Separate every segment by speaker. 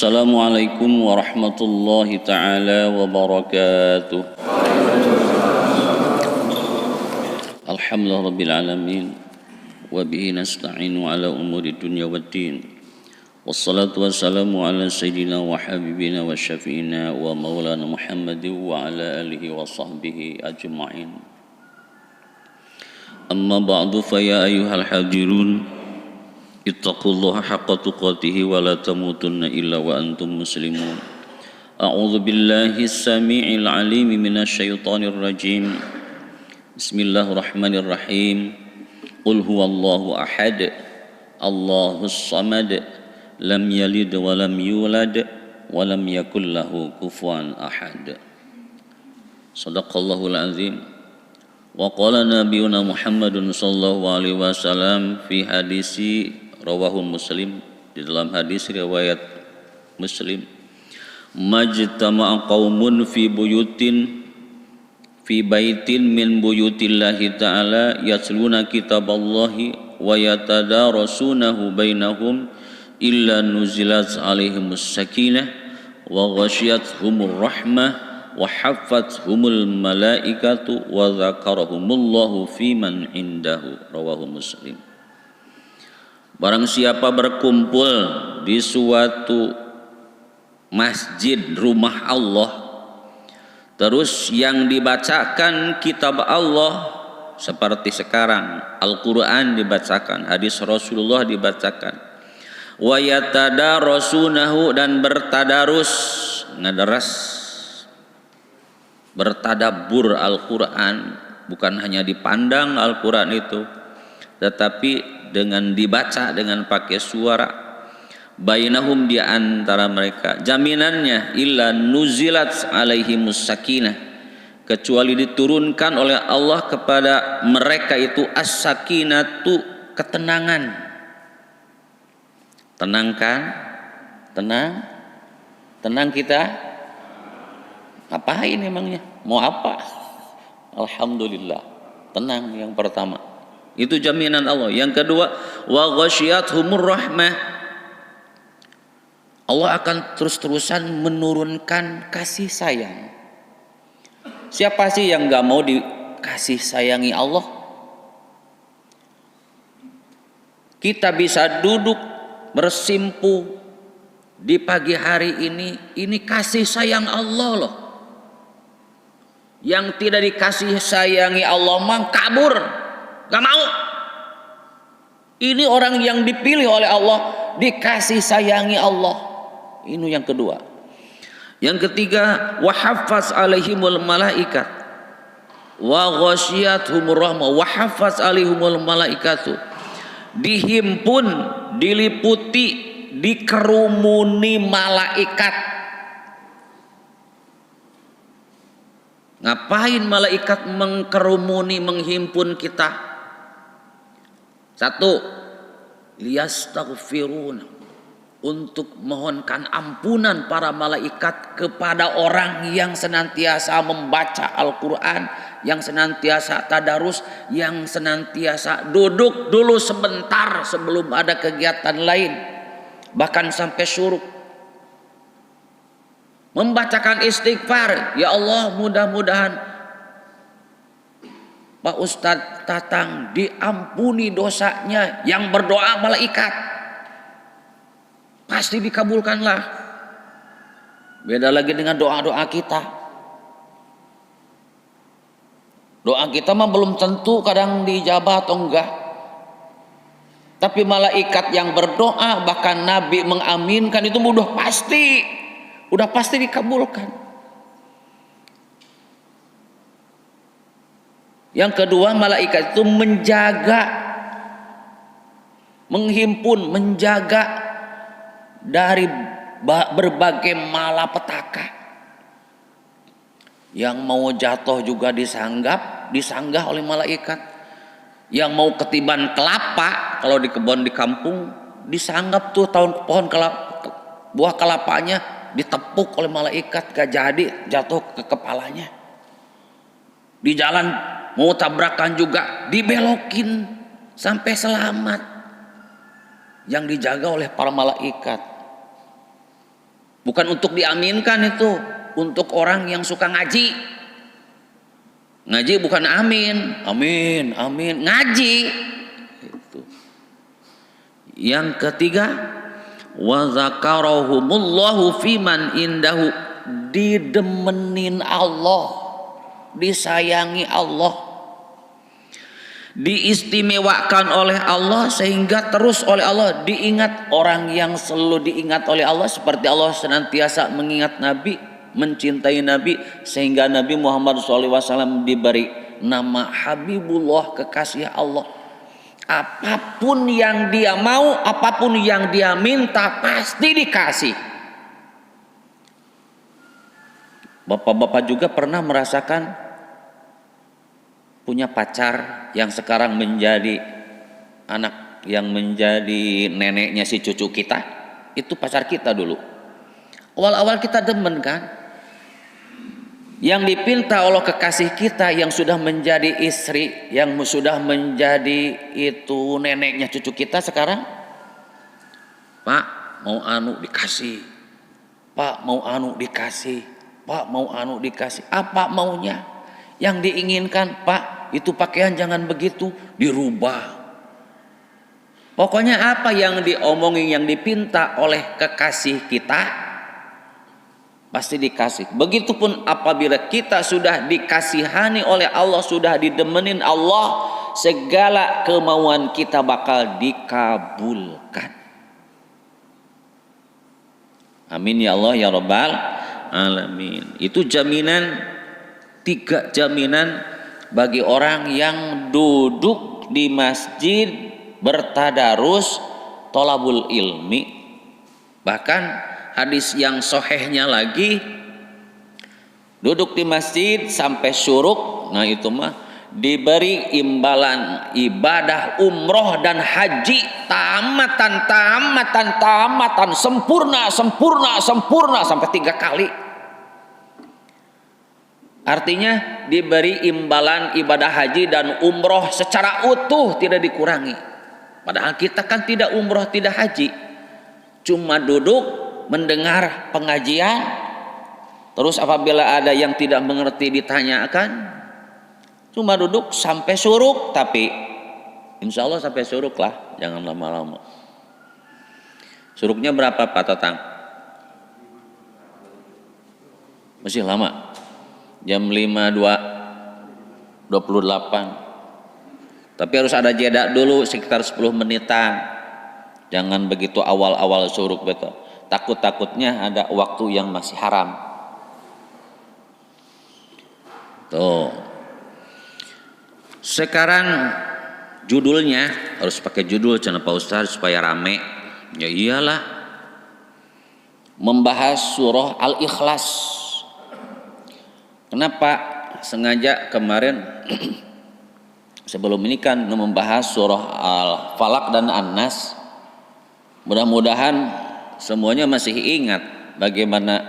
Speaker 1: Assalamualaikum warahmatullahi ta'ala wabarakatuh. Alhamdulillah rabbil alamin. Wabihi nasta'inu ala umuri dunya waddin. Wassalatu wassalamu ala sayyidina wa habibina wa syafi'ina wa maulana Muhammadin wa ala alihi wa sahbihi ajma'in. Amma ba'du fa ya ayyuhal hadirun, ittaqullaha haqqa tuqatih wa la tamutunna illa wa antum muslimun. A'udzu billahi as-sami'il 'alim minasy syaithanir rajim. Bismillahirrahmanirrahim. Qul huwallahu ahad, Allahus samad, lam yalid wa lam yulad wa lam yakul lahu kufuwan ahad. Shadaqallahul azim. Wa qala nabiyuna Muhammadun sallallahu alaihi wasallam fi hadisi rawahu Muslim, di dalam hadis riwayat Muslim, majtama'a qaumun fi baitin min buyutillahi ta'ala yatluna kitaballahi wa yatadarasunahu bainahum illa nuzilat alaihimus sakinah wa ghashiyatuhumur rahmah wa haffathumul malaikatu wa dzakarahumullahu fiman indahu. Rawahu Muslim. Barang siapa berkumpul di suatu masjid rumah Allah, terus yang dibacakan kitab Allah seperti sekarang Al-Quran dibacakan, hadis Rasulullah dibacakan, wa yatadarasunahu, dan bertadarus, ngadaras, bertadabbur Al-Quran, bukan hanya dipandang Al-Quran itu, tetapi dengan dibaca dengan pakai suara, bainahum, di antara mereka, jaminannya illa nuzilat alaihimus sakinah, kecuali diturunkan oleh Allah kepada mereka itu as-sakinatu, ketenangan. Tenangkan, tenang kita. Ngapain emangnya? Mau apa? Alhamdulillah, tenang yang pertama. Itu jaminan Allah. Yang kedua, wa ghasyiyatuhumur rahmah, Allah akan terus-terusan menurunkan kasih sayang. Siapa sih yang gak mau dikasih sayangi Allah? Kita bisa duduk bersimpu di pagi hari ini kasih sayang Allah loh. Yang tidak dikasih sayangi Allah mah kabur, gak mau. Ini orang yang dipilih oleh Allah, dikasih sayangi Allah. Ini yang kedua. Yang ketiga, wa haffaz alaihimul malaikat wa ghasyiyatuhumur rahmah wa haffaz alaihimul malaikatu, dihimpun, diliputi, dikerumuni malaikat. Ngapain malaikat mengkerumuni, menghimpun kita? Satu, liyastaghfiruna, untuk mohonkan ampunan para malaikat kepada orang yang senantiasa membaca Al-Quran, yang senantiasa tadarus, yang senantiasa duduk dulu sebentar sebelum ada kegiatan lain, bahkan sampai syuruk, membacakan istighfar. Ya Allah, mudah-mudahan Pak Ustadz Tatang diampuni dosanya. Yang berdoa malaikat pasti dikabulkanlah. Beda lagi dengan doa-doa kita. Doa kita mah belum tentu kadang dijabah atau enggak. Tapi malaikat yang berdoa, bahkan Nabi mengaminkan, itu udah pasti dikabulkan. Yang kedua, malaikat itu menjaga, menghimpun, menjaga dari berbagai malapetaka. Yang mau jatuh juga disanggah oleh malaikat. Yang mau ketiban kelapa, kalau di kebun di kampung, disanggap tuh pohon kelapa, buah kelapanya ditepuk oleh malaikat, gak jadi, jatuh ke kepalanya. Di jalan mau tabrakan juga dibelokin sampai selamat, yang dijaga oleh para malaikat. Bukan untuk diaminkan itu, untuk orang yang suka ngaji. Ngaji bukan amin, amin, amin, ngaji. Itu. Yang ketiga, wa zakarahumullahu fiman indahu, didemenin Allah, disayangi Allah, diistimewakan oleh Allah sehingga terus oleh Allah diingat. Orang yang selalu diingat oleh Allah seperti Allah senantiasa mengingat Nabi, mencintai Nabi, sehingga Nabi Muhammad SAW diberi nama Habibullah, kekasih Allah. Apapun yang dia mau, apapun yang dia minta pasti dikasih. Bapak-bapak juga pernah merasakan punya pacar yang sekarang menjadi anak, yang menjadi neneknya si cucu kita. Itu pacar kita dulu. Awal-awal kita demen kan, yang dipinta oleh kekasih kita yang sudah menjadi istri, yang sudah menjadi itu neneknya cucu kita sekarang, Pak mau anu dikasih, Pak mau anu dikasih, Pak mau anu dikasih. Apa maunya? Yang diinginkan, Pak itu pakaian jangan begitu, dirubah. Pokoknya apa yang diomongin, yang dipinta oleh kekasih kita pasti dikasih. Begitupun apabila kita sudah dikasihani oleh Allah, sudah didemenin Allah, segala kemauan kita bakal dikabulkan. Amin ya Allah ya Rabbal alamin. Itu jaminan, 3 jaminan bagi orang yang duduk di masjid bertadarus tolabul ilmi. Bahkan hadis yang sahihnya lagi, duduk di masjid sampai syuruk, nah itu mah diberi imbalan ibadah umroh dan haji tamatan, sempurna sampai 3 kali. Artinya diberi imbalan ibadah haji dan umroh secara utuh, tidak dikurangi. Padahal kita kan tidak umroh, tidak haji, cuma duduk mendengar pengajian, terus apabila ada yang tidak mengerti ditanyakan, cuma duduk sampai syuruk. Tapi insya Allah sampai syuruk lah, jangan lama-lama. Syuruknya berapa Pak Tatang? Masih lama, jam 5.28. Tapi harus ada jeda dulu sekitar 10 menitan. Jangan begitu awal-awal syuruk betul. Takut-takutnya ada waktu yang masih haram. Tuh. Sekarang judulnya harus pakai judul channel Pak Ustaz supaya rame. Ya iyalah. Membahas surah Al-Ikhlas. Kenapa sengaja kemarin sebelum ini kan membahas surah Al-Falaq dan An-Nas. Mudah-mudahan semuanya masih ingat bagaimana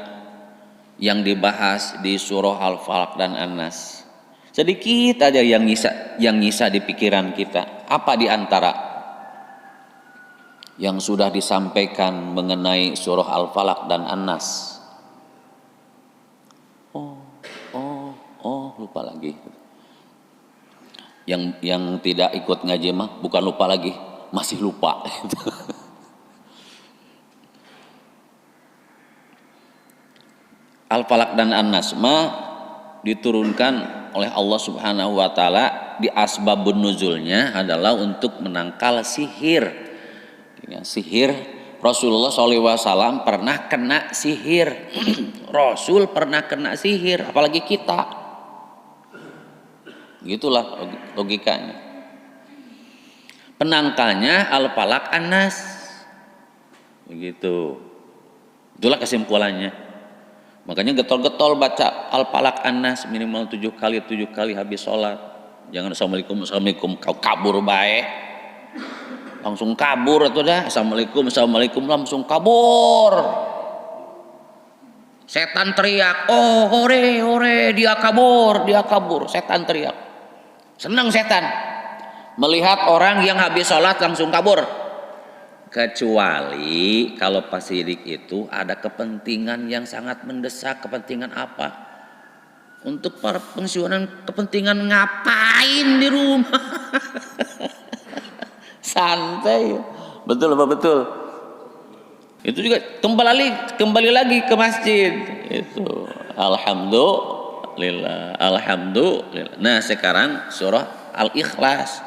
Speaker 1: yang dibahas di surah Al-Falaq dan An-Nas. Sedikit aja yang nyisa di pikiran kita. Apa di antara yang sudah disampaikan mengenai surah Al-Falaq dan An-Nas? Lupa lagi. Yang tidak ikut ngaji mah bukan lupa lagi, masih lupa. Al-Falaq dan An-Nas diturunkan oleh Allah Subhanahu wa taala, di asbabun nuzulnya adalah untuk menangkal sihir. Sihir, Rasulullah SAW pernah kena sihir. Rasul pernah kena sihir, apalagi kita. Gitulah logikanya. Penangkalnya Al-Falaq An-Nas. Begitu. Itulah kesimpulannya. Makanya getol-getol baca Al-Falaq An-Nas minimal 7 kali habis sholat. Jangan assalamualaikum kau kabur baik, langsung kabur atau dah assalamualaikum langsung kabur. Setan teriak, oh hore dia kabur. Setan teriak, senang setan melihat orang yang habis sholat langsung kabur. Kecuali kalau pas sidik itu ada kepentingan yang sangat mendesak. Kepentingan apa? Untuk para pensiunan, kepentingan ngapain di rumah? Santai. Betul apa betul? Itu juga kembali lagi ke masjid. Itu alhamdulillah. Nah, sekarang surah Al-Ikhlas.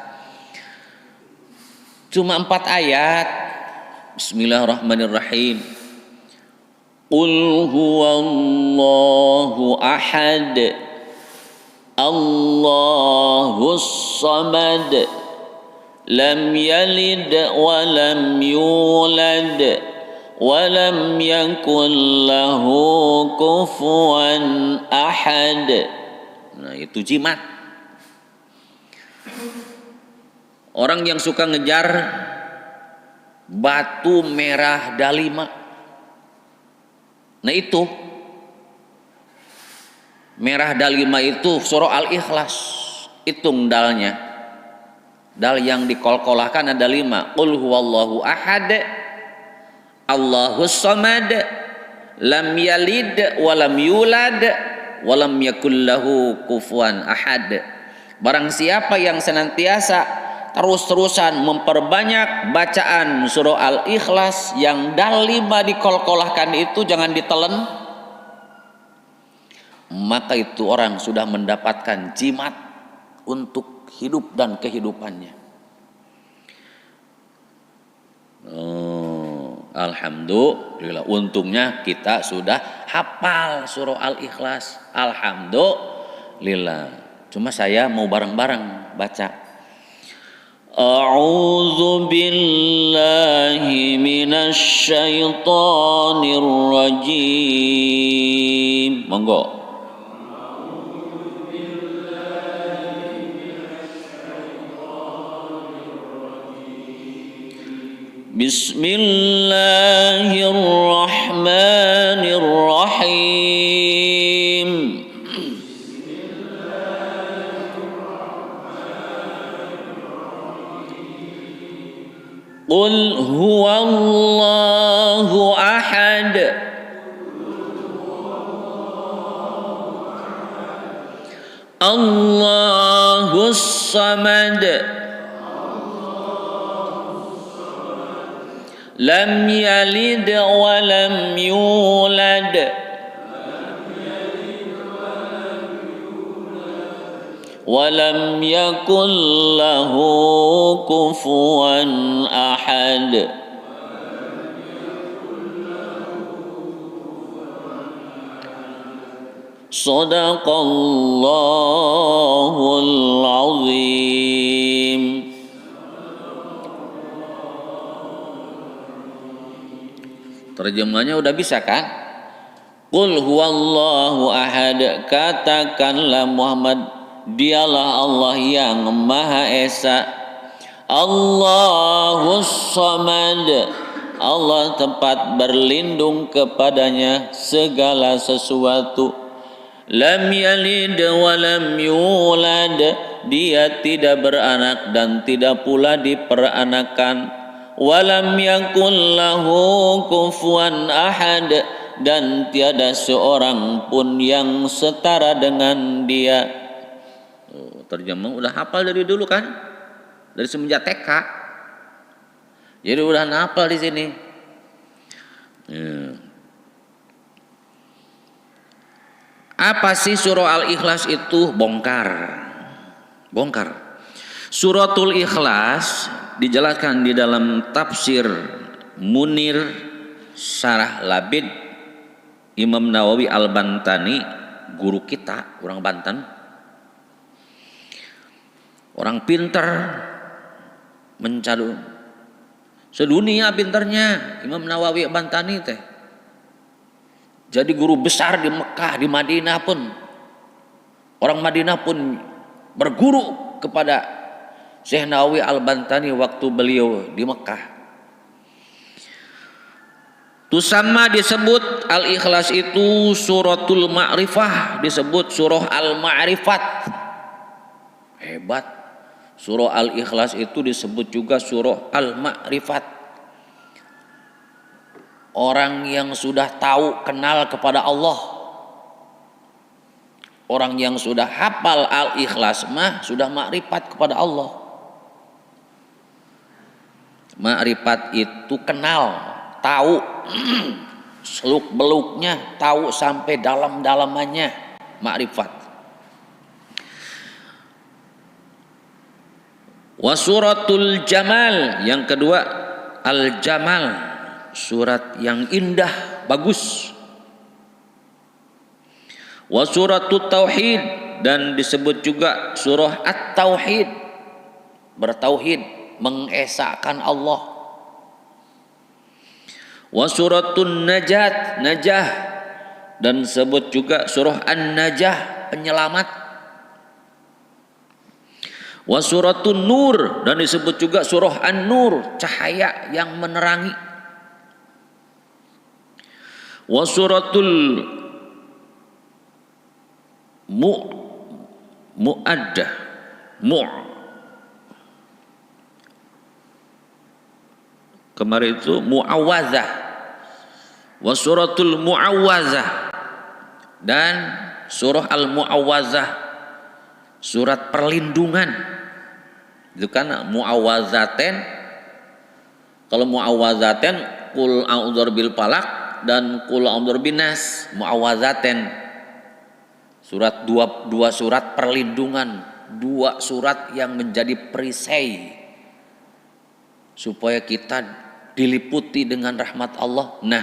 Speaker 1: Cuma 4 ayat. Bismillahirrahmanirrahim. Qul huwallahu ahad. Allahus samad. Lam yalid wa lam yulad wa lam yakul lahu kufuwan ahad. Nah, itu jimat. Orang yang suka ngejar batu merah dalima. Nah, itu merah dalima itu surah Al-Ikhlas. Hitung dalnya. Dal yang dikolkolahkan ada 5. Qul huwallahu ahad. Allahus samad. Lam yalid wa lam yulad wa lam yakul lahu kufuwan ahad. Barang siapa yang senantiasa terus-terusan memperbanyak bacaan surah Al-Ikhlas yang dal 5 dikolkolahkan itu jangan ditelen, maka itu orang sudah mendapatkan jimat untuk hidup dan kehidupannya. Alhamdulillah, untungnya kita sudah hafal surah Al-Ikhlas. Alhamdulillah. Cuma saya mau bareng-bareng baca. A'udzu billahi minasy syaithanir rajim. Monggo. Bismillahirrahmanirrahim. Qul huwallahu ahad. Allahus samad. Lam yalid wa lam yulad wa lam yakul lahu kufuwan ahad. Shadaqallahul azim. Terjemahnya udah bisa kan? Qul huwallahu ahad. Katakanlah Muhammad, dialah Allah yang Maha Esa. Allahus samad. Allah tempat berlindung kepadanya segala sesuatu. Lam yalid wa lam yulad. Dia tidak beranak dan tidak pula diperanakan. Walam yakul lahu kufuwan ahad. Dan tiada seorang pun yang setara dengan dia. Terjemah udah hafal dari dulu kan? Dari semenjak TK. Jadi udah hafal di sini. Apa sih surah Al-Ikhlas itu? Bongkar. Suratul Ikhlas dijelaskan di dalam tafsir Munir Syarah Labid Imam Nawawi Al-Bantani, guru kita, orang Banten, orang pinter, mencadu sedunia pinternya Imam Nawawi Al-Bantani teh. Jadi guru besar di Mekah, di Madinah pun, orang Madinah pun berguru kepada Syekh Nawawi Al-Bantani waktu beliau di Mekah. Tusamma disebut Al-Ikhlas itu suratul ma'rifah, disebut surah Al-Ma'rifat. Hebat. Surah Al-Ikhlas itu disebut juga surah Al-Ma'rifat. orang yang sudah tahu kenal kepada Allah. Orang yang sudah hafal Al-Ikhlas mah sudah makrifat kepada Allah. Makrifat itu kenal, tahu seluk beluknya, tahu sampai dalam-dalamannya, makrifat. Wasuratul Jamal, yang kedua Al-Jamal, surat yang indah, bagus. Wasuratul Tauhid, dan disebut juga surah At-Tauhid, bertauhid, mengesahkan Allah. Wasuratul Najat, Najah, dan disebut juga surah An-Najah, penyelamat. Wasuratul Nur, dan disebut juga surah An-Nur, cahaya yang menerangi. Wasuratul Mu'addah, kemarin itu Mu'awwadzah. Wasuratul Mu'awwadzah, dan surah Al-Mu'awwadzah, surat perlindungan. Itu kan Mu'awwadzaten. Kalau Mu'awwadzaten Qul a'udzu bil falaq dan Qul a'udzu binnas. Mu'awwadzaten, surat dua surat perlindungan, dua surat yang menjadi perisai supaya kita diliputi dengan rahmat Allah. Nah,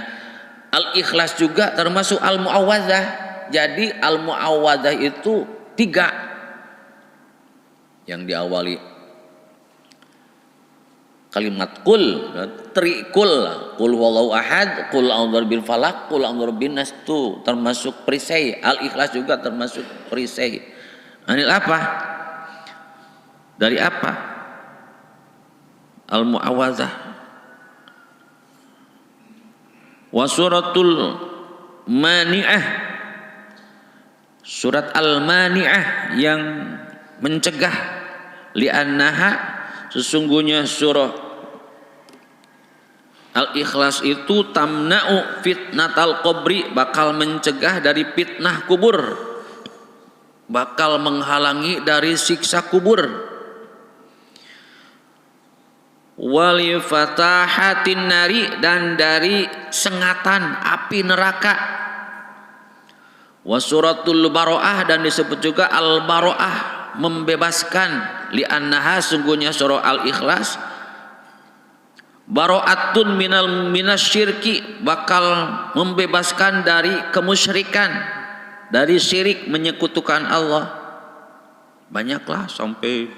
Speaker 1: Al-Ikhlas juga termasuk Al-Mu'awwadzah. Jadi Al-Mu'awwadzah itu 3 yang diawali kalimat kul, trikul, kul huwallahu ahad, kul a'udzu bil falaq, kul a'udzu bin nas, itu termasuk perisai. Al-Ikhlas juga termasuk perisai. Anil apa? Dari apa? Al-Mu'awwadzah. Wasuratul Mani'ah, surat Al-Mani'ah yang mencegah. Li'annaha, sesungguhnya surah Al-Ikhlas itu tamna'u fitnatal qabri, bakal mencegah dari fitnah kubur, bakal menghalangi dari siksa kubur. Wali fatahatin nari, dan dari sengatan api neraka. Wasuratul Baro'ah, dan disebut juga Al-Baro'ah, membebaskan. Li'annaha, sungguhnya surah Al-Ikhlas baro'atun minasyirki, bakal membebaskan dari kemusyrikan, dari syirik, menyekutukan Allah. Banyaklah, sampai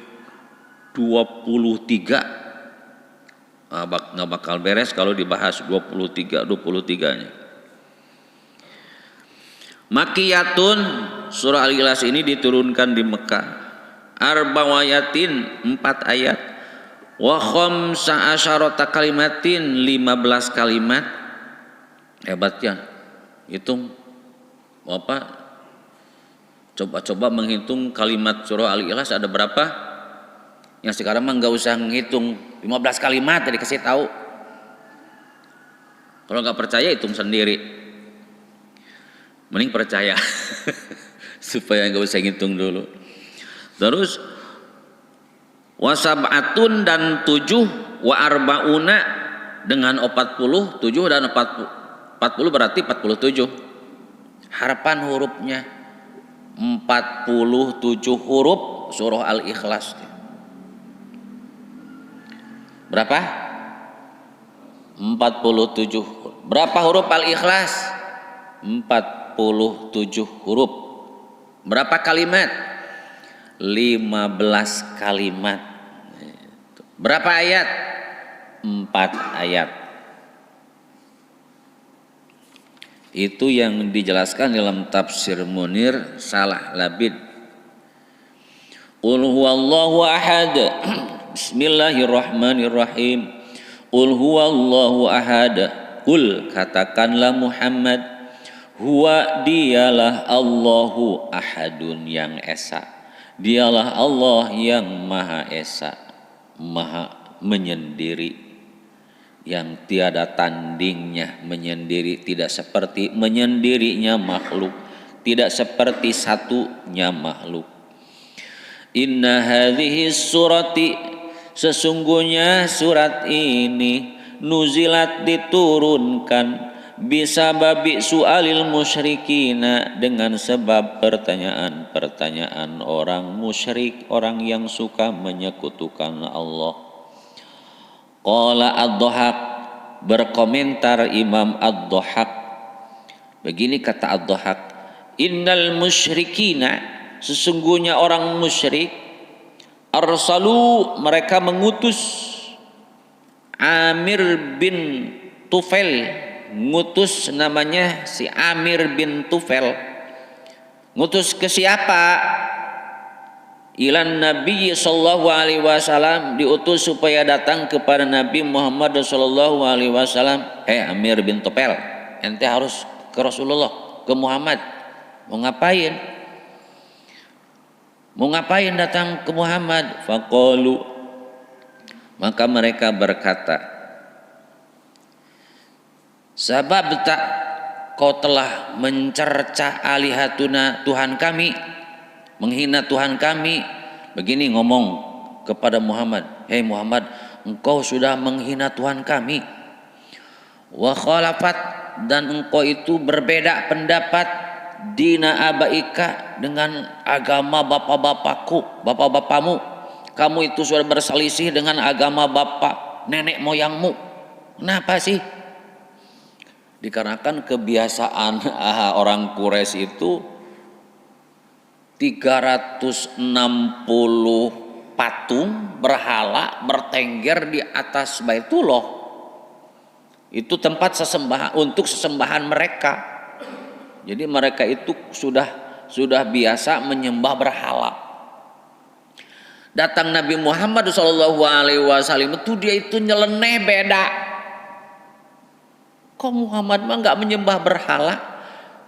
Speaker 1: 23. Nggak bakal beres kalau dibahas 23-nya. Makiyatun, surah Al-Ikhlas ini diturunkan di Mekah. Arbawayatin, 4 ayat. Wa khamsa asyarata kalimatin, 15 kalimat. Hebat ya. Hitung apa? Coba menghitung kalimat surah Al-Ikhlas ada berapa? Yang sekarang mah nggak usah ngitung, 15 kalimat tadi kasih tahu. Kalau nggak percaya hitung sendiri. Mending percaya supaya nggak usah ngitung dulu. Terus wasab'atun, dan 7, wa arba'una, dengan 40, 7 dan 40 berarti 47. Harapan hurufnya 47 huruf surah Al-Ikhlas. Berapa? 47. Berapa huruf Al-Ikhlas? 47 huruf. Berapa kalimat? 15 kalimat. Berapa ayat? 4 ayat. Itu yang dijelaskan dalam tafsir Munir Salah Labid. Qul huwallahu ahad. Bismillahirrahmanirrahim. Qul huwallahu ahad. Qul, katakanlah Muhammad, huwa, dialah Allahu ahadun, yang esa. Dialah Allah yang Maha Esa, Maha menyendiri, yang tiada tandingnya, menyendiri, tidak seperti menyendirinya makhluk, tidak seperti satunya makhluk. Inna hadhihi surati, sesungguhnya surat ini, nuzilat diturunkan, bisa babi su'alil musyrikina, dengan sebab pertanyaan-pertanyaan orang musyrik, orang yang suka menyekutukan Allah. Qala ad-Dhahak, berkomentar Imam ad-Dhahak, begini kata ad-Dhahak, innal musyrikina, sesungguhnya orang musyrik, arsalu, mereka mengutus Amir bin Tufail, ngutus namanya si Amir bin Tufail, ngutus ke siapa? Ilan Nabi sallallahu alaihi wasallam, diutus supaya datang kepada Nabi Muhammad sallallahu alaihi wasallam. Amir bin Tufail, ente harus ke Rasulullah, ke Muhammad. Mau ngapain? Mau ngapain datang ke Muhammad? Faqalu, maka mereka berkata, sabab tak kau telah mencerca alihatuna, Tuhan kami, menghina Tuhan kami. Begini ngomong kepada Muhammad, hei Muhammad, engkau sudah menghina Tuhan kami. Wa khalafat, dan engkau itu berbeda pendapat, dina abaika, dengan agama bapak-bapakku, bapak-bapamu. Kamu itu sudah berselisih dengan agama bapak nenek moyangmu. Kenapa sih? Dikarenakan kebiasaan orang Quraisy itu 360 patung berhala bertengger di atas Baitullah. Itu tempat sesembahan, untuk sesembahan mereka. Jadi mereka itu sudah biasa menyembah berhala. Datang Nabi Muhammad SAW itu dia itu nyeleneh beda. Kok Muhammad mah nggak menyembah berhala?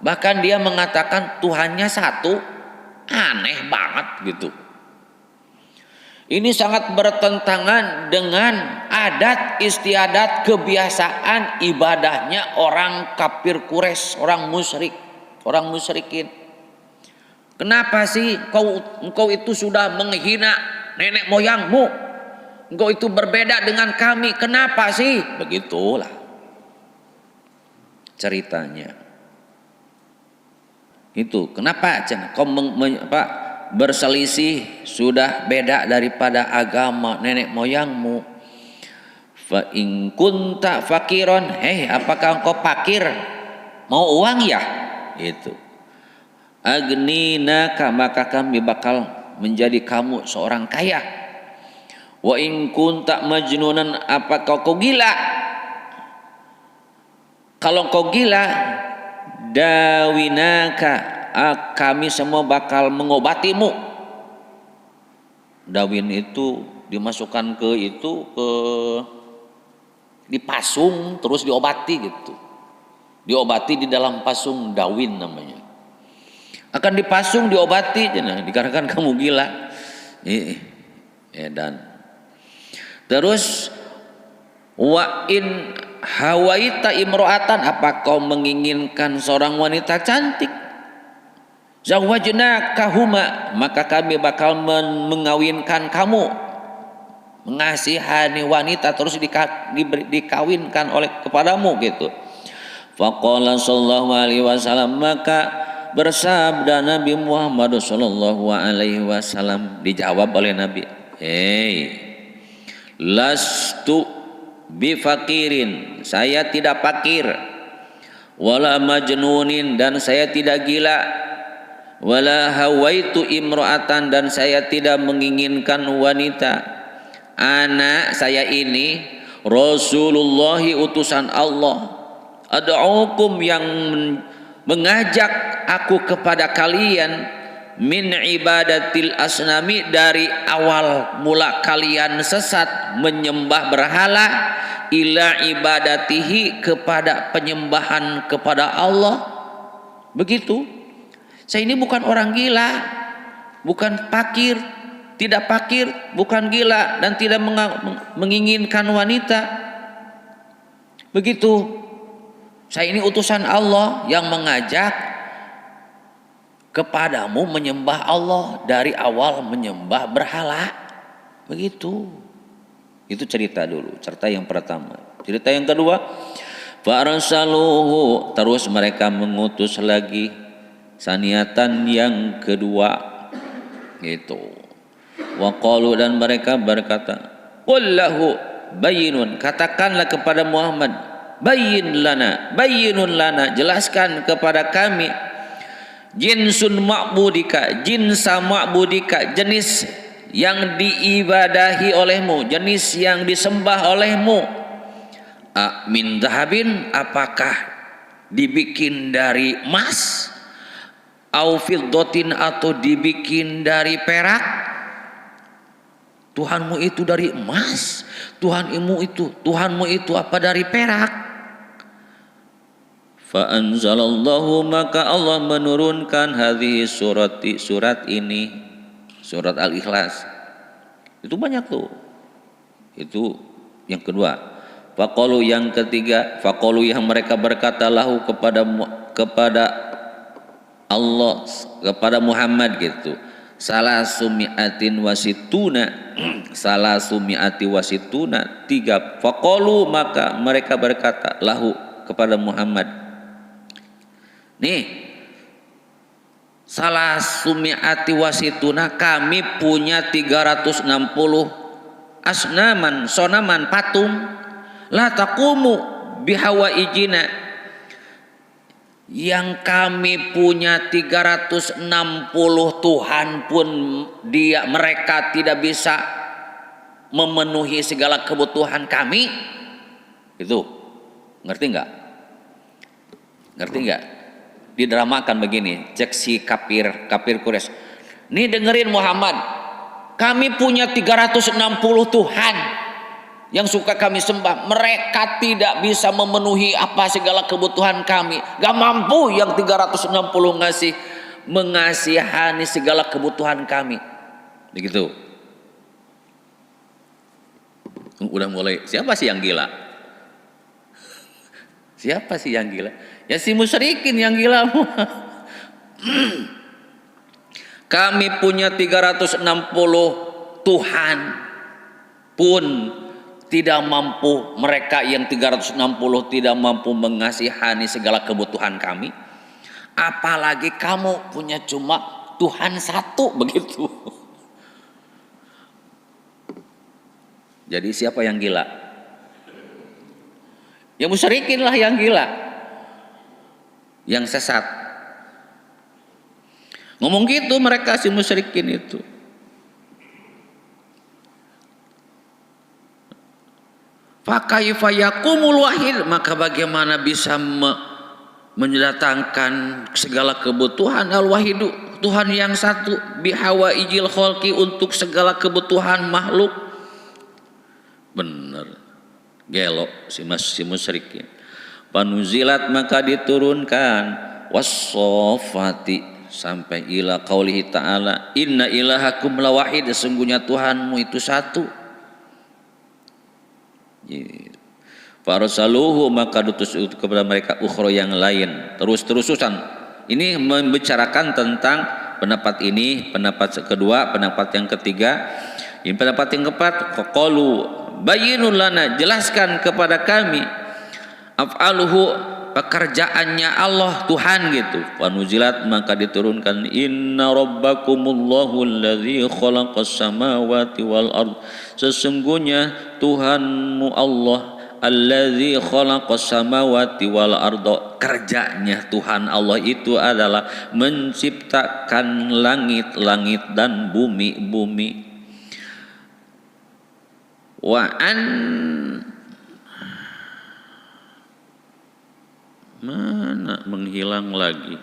Speaker 1: Bahkan dia mengatakan Tuhannya satu. Aneh banget gitu. Ini sangat bertentangan dengan adat istiadat kebiasaan ibadahnya orang kafir Quraisy, orang musyrik, orang musyrikin. Kenapa sih engkau itu sudah menghina nenek moyangmu? Engkau itu berbeda dengan kami. Kenapa sih? Begitulah ceritanya. Itu kenapa kau berselisih, sudah beda daripada agama nenek moyangmu. Fa in kunta fakiron, apakah engkau fakir, mau uang ya? Itu agninaka, maka kami bakal menjadi kamu seorang kaya. Wa in kunta majnunan, apakah kau gila? Kalau kau gila, dawinaka, kami semua bakal mengobatimu. Dawin itu dimasukkan ke dipasung terus diobati gitu. Diobati di dalam pasung, dawin namanya. Akan dipasung, diobati, dikarenakan kamu gila. Dan terus wa in hawaita imro'atan, apa kau menginginkan seorang wanita cantik, zawajnakahuma, maka kami bakal mengawinkan kamu, mengasihani wanita terus dikawinkan oleh kepadamu gitu. Faqala sallallahu alaihi wasallam, maka bersabda Nabi Muhammad sallallahu alaihi wasallam, dijawab oleh Nabi, lastu bifakirin, saya tidak fakir, wala majnunin, dan saya tidak gila, wala hawaitu imro'atan, dan saya tidak menginginkan wanita. Anak saya ini Rasulullahi, utusan Allah, ad'ukum, yang mengajak aku kepada kalian, min ibadatil asnami, dari awal mula kalian sesat menyembah berhala, ila ibadatihi, kepada penyembahan kepada Allah. Begitu. Saya ini bukan orang gila, bukan fakir, tidak fakir, bukan gila, dan tidak menginginkan wanita. Begitu. Saya ini utusan Allah yang mengajak kepadamu menyembah Allah dari awal menyembah berhala. Begitu. Itu cerita dulu, cerita yang pertama. Cerita yang kedua, farsaluhu, terus mereka mengutus lagi saniatan yang kedua. Gitu. Wa qalu, dan mereka berkata, qul lahu bayyinun, katakanlah kepada Muhammad, bayyinun lana, jelaskan kepada kami, jinsun ma'budika, jinsa ma'budika, jenis yang diibadahi olehmu, jenis yang disembah olehmu. Min dhahabin, apakah dibikin dari emas, au fiddatin, atau dibikin dari perak. Tuhanmu itu dari emas, Tuhanmu itu apa dari perak? Fa anzalallahu, maka Allah menurunkan hadhihi surat ini, surat Al-Ikhlas. Itu banyak tuh. Itu yang kedua. Faqalu, yang ketiga, faqalu, yang mereka berkata lahu kepada Allah, kepada Muhammad gitu. Salasumi'atin wasituna, salasumi'ati wasituna, 3. Faqalu, maka mereka berkata lahu kepada Muhammad, nih, salah sumi'ati wasituna, kami punya 360 asnaman, sonaman, patung. La taqumu bihawa ijina, yang kami punya 360 Tuhan pun mereka tidak bisa memenuhi segala kebutuhan kami. Itu ngerti nggak? Ngerti nggak? Didramakan begini, cek si kafir Quraisy. Nih dengerin Muhammad, kami punya 360 Tuhan yang suka kami sembah, mereka tidak bisa memenuhi apa segala kebutuhan kami. Gak mampu yang 360 mengasihani segala kebutuhan kami. Begitu. Udah mulai, siapa sih yang gila? Siapa sih yang gila? Ya si musyrikin yang gila. Kami punya 360 Tuhan pun tidak mampu, mereka yang 360 tidak mampu mengasihani segala kebutuhan kami. Apalagi kamu punya cuma Tuhan satu, begitu. Jadi siapa yang gila? Ya musyrikin lah yang gila, yang sesat. Ngomong gitu mereka, si musyrikin itu. Fakaifa yakumul wahid, maka bagaimana bisa mendatangkan segala kebutuhan al-wahidu, Tuhan yang satu, bihawa ijil kholqi, untuk segala kebutuhan makhluk. Bener gelo si musyrikin. Panuzilat, maka diturunkan wassofati, sampai ila qaulihi ta'ala, inna ilahakum lawahid, sesungguhnya Tuhanmu itu satu. Farsaluhu, maka diutus kepada mereka ukhra, yang lain, terus-terusan. Ini membicarakan tentang pendapat ini, pendapat kedua, pendapat yang ketiga. Ini pendapat yang keempat, faqalu bayyinul lana, jelaskan kepada kami, af'aluhu, pekerjaannya Allah Tuhan gitu. Wanuzilat, maka diturunkan, inna rabbakumullahu alladzi khalaqas samawati wal ard, sesungguhnya Tuhanmu Allah, alladzi khalaqas samawati wal ard, kerjanya Tuhan Allah itu adalah menciptakan langit-langit dan bumi-bumi. Wa an mana menghilang lagi.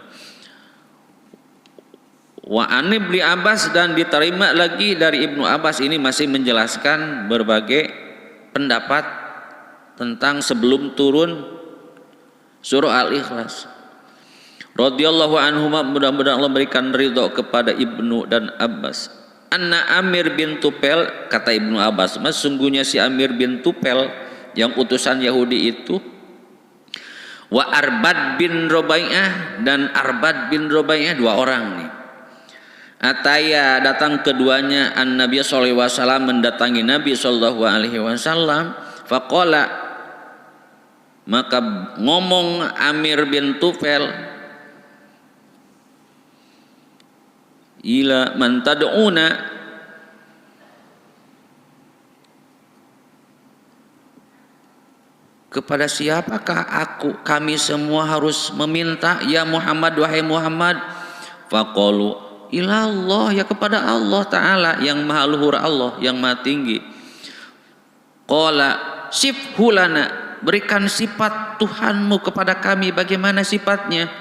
Speaker 1: Wa an Ibnu Abbas, dan diterima lagi dari Ibnu Abbas. Ini masih menjelaskan berbagai pendapat tentang sebelum turun surah Al-Ikhlas. Radhiyallahu anhuma, mudah-mudahan Allah memberikan ridho kepada Ibnu dan Abbas. Anna Amir bin Tupel, kata Ibnu Abbas, sesungguhnya si Amir bin Tupel yang utusan Yahudi itu, Wa Arbad bin Rubaiyah dan Arbad bin Rubaiyah, dua orang nih. Ataya datang keduanya an Nabi sallallahu alaihi wasallam, mendatangi Nabi sallallahu alaihi wasallam. Faqala, maka ngomong Amir bin Tufail, ila man tad'una, kepada siapakah kami semua harus meminta ya Muhammad, wahai Muhammad? Faqalu, ilallah, ya kepada Allah Ta'ala yang maha luhur, Allah yang maha tinggi. Qala sifhu lana, berikan sifat Tuhanmu kepada kami, bagaimana sifatnya?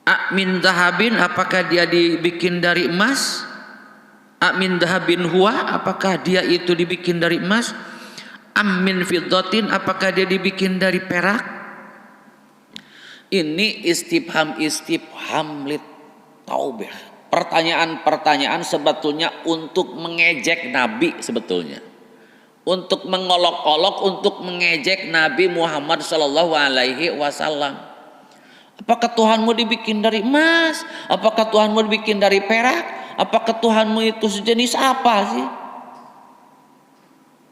Speaker 1: Amin dahabin, apakah dia dibikin dari emas? Amin dahabin huwa, apakah dia itu dibikin dari emas? Amin fiddatin, apakah dia dibikin dari perak? Ini istifham lit taubih, pertanyaan-pertanyaan sebetulnya untuk mengejek Nabi, sebetulnya untuk mengolok-olok, untuk mengejek Nabi Muhammad sallallahu alaihi wasallam. Apakah Tuhanmu dibikin dari emas? Apakah Tuhanmu dibikin dari perak? Apakah Tuhanmu itu sejenis apa sih?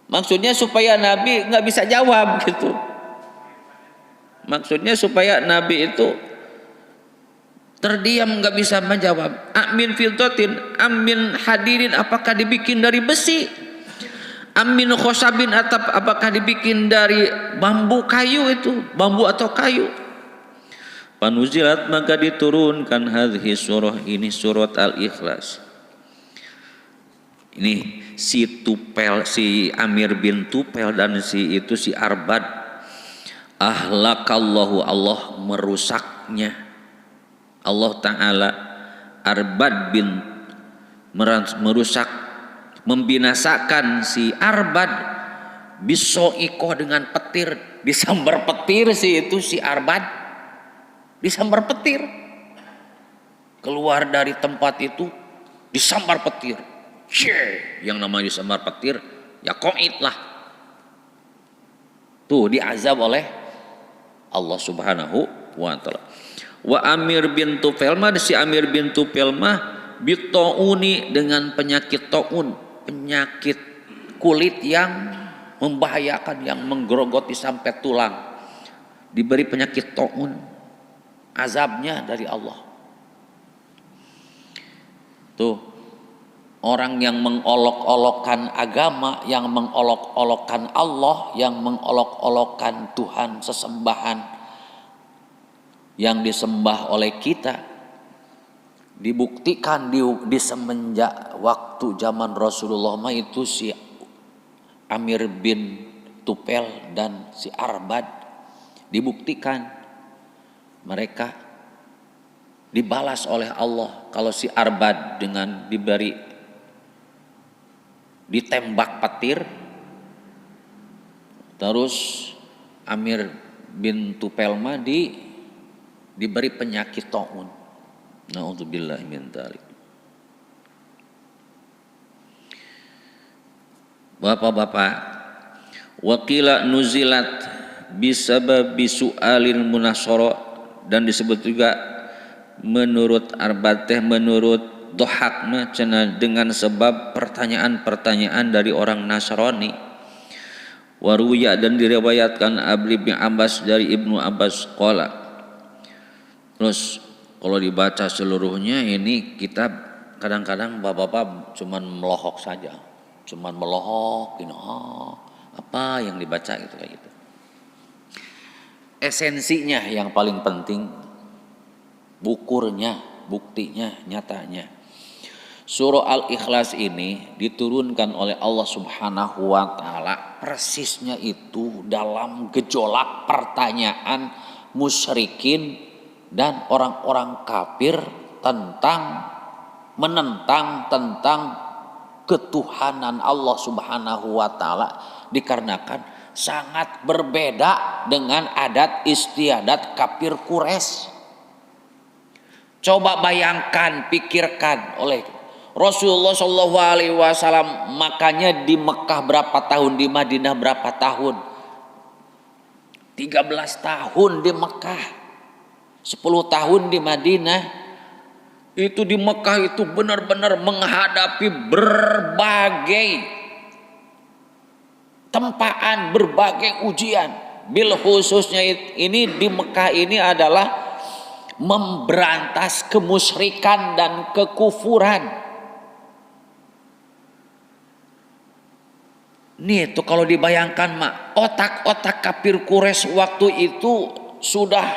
Speaker 1: Maksudnya supaya Nabi nggak bisa jawab gitu. Maksudnya supaya Nabi itu terdiam, nggak bisa menjawab. Amin fiddatin, amin hadirin, apakah dibikin dari besi? Amin khosabin, apakah dibikin dari bambu, kayu itu, bambu atau kayu? Panuzilat, maka diturunkan hadhi surah, ini surat Al-Ikhlas. Ini si Tupel, si Amir bin Tupel dan si Arbad, ahlakallahu, Allah merusaknya. Allah Ta'ala Arbad bin merusak, membinasakan si Arbad bisoikoh, dengan petir, disambar petir si Arbad, disambar petir, keluar dari tempat itu disambar petir. Yang namanya disambar petir ya qaid lah, tuh diazab oleh Allah Subhanahu wa Ta'ala. Wa Amir bin Tufail, si Amir bin Tufail bitauni, dengan penyakit taun, penyakit kulit yang membahayakan, yang menggerogoti sampai tulang, diberi penyakit taun, azabnya dari Allah. Tuh, orang yang mengolok-olokkan agama, yang mengolok-olokkan Allah, yang mengolok-olokkan Tuhan sesembahan yang disembah oleh kita, dibuktikan di semenjak waktu zaman Rasulullah itu si Amir bin Tupel dan si Arbad, dibuktikan mereka dibalas oleh Allah. Kalau si Arbad dengan ditembak petir, terus Amir bin Tupel diberi penyakit taun. Na'udzubillah min dzalik. Bapak-bapak, waqila nuzilat bisababi su'alil munasara, dan disebut juga menurut Arbad menurut Dohak dengan sebab pertanyaan-pertanyaan dari orang Nasrani. Waruya, dan diriwayatkan Abli bin Abbas dari Ibnu Abbas qala. Terus kalau dibaca seluruhnya ini kitab, kadang-kadang bapak-bapak cuman melohok saja, cuman melohok, apa yang dibaca gitu kayak gitu. Esensinya yang paling penting, bukurnya, buktinya, nyatanya. Surah Al-Ikhlas ini diturunkan oleh Allah Subhanahu wa Ta'ala persisnya itu dalam gejolak pertanyaan musyrikin dan orang-orang kafir menentang tentang ketuhanan Allah Subhanahu wa Ta'ala, dikarenakan sangat berbeda dengan adat istiadat kafir Quraisy. Coba bayangkan, pikirkan oleh Rasulullah Shallallahu Alaihi Wasallam, makanya di Mekah berapa tahun, di Madinah berapa tahun, 13 tahun di Mekah, 10 tahun di Madinah. Itu di Mekah itu benar-benar menghadapi berbagai tempaan, berbagai ujian. Bil khususnya ini di Mekah ini adalah memberantas kemusyrikan dan kekufuran. Nih tuh kalau dibayangkan mak, otak-otak kafir Quraisy waktu itu sudah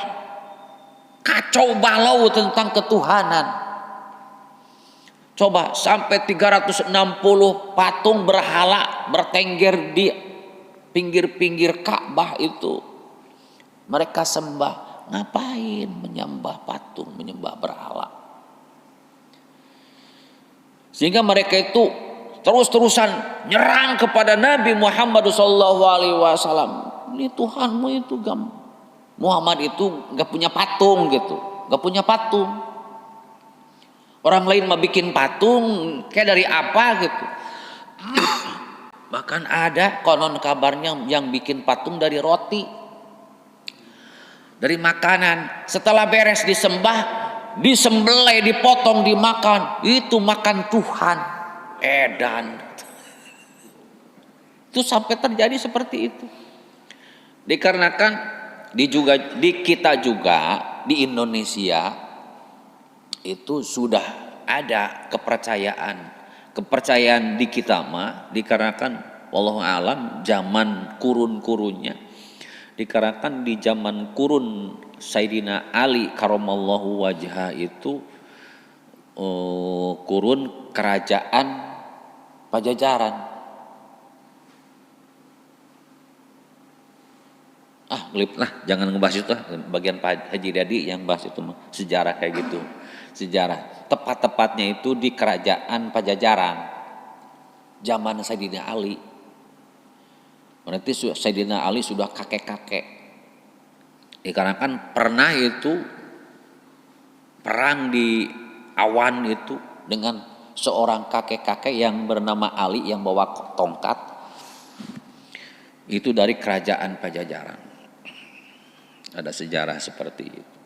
Speaker 1: kacau balau tentang ketuhanan. Coba sampai 360 patung berhala bertengger di pinggir-pinggir Ka'bah itu mereka sembah. Ngapain menyembah patung, menyembah berhala? Sehingga mereka itu terus-terusan nyerang kepada Nabi Muhammad SAW. Ini Tuhanmu itu Muhammad itu nggak punya patung gitu, nggak punya patung. Orang lain mah bikin patung kayak dari apa gitu. Bahkan ada konon kabarnya yang bikin patung dari roti, dari makanan. Setelah beres disembah, disembelih, dipotong, dimakan. Itu makan Tuhan. Edan. Itu sampai terjadi seperti itu. Dikarenakan di kita juga di Indonesia itu sudah ada kepercayaan di kita mah, dikarenakan wallahu alam zaman kurun-kurunnya, dikarenakan di zaman kurun Sayyidina Ali karamallahu wajhah itu kurun kerajaan Pajajaran. Gelip lah, jangan ngebahas itu bagian Pak Haji Dadi yang bahas itu sejarah kayak gitu. Sejarah tepat-tepatnya itu di kerajaan Pajajaran zaman Sayyidina Ali. Berarti Sayyidina Ali sudah kakek-kakek. Dikarenakan pernah itu perang di awan itu dengan seorang kakek-kakek yang bernama Ali yang bawa tongkat. Itu dari kerajaan Pajajaran. Ada sejarah seperti itu.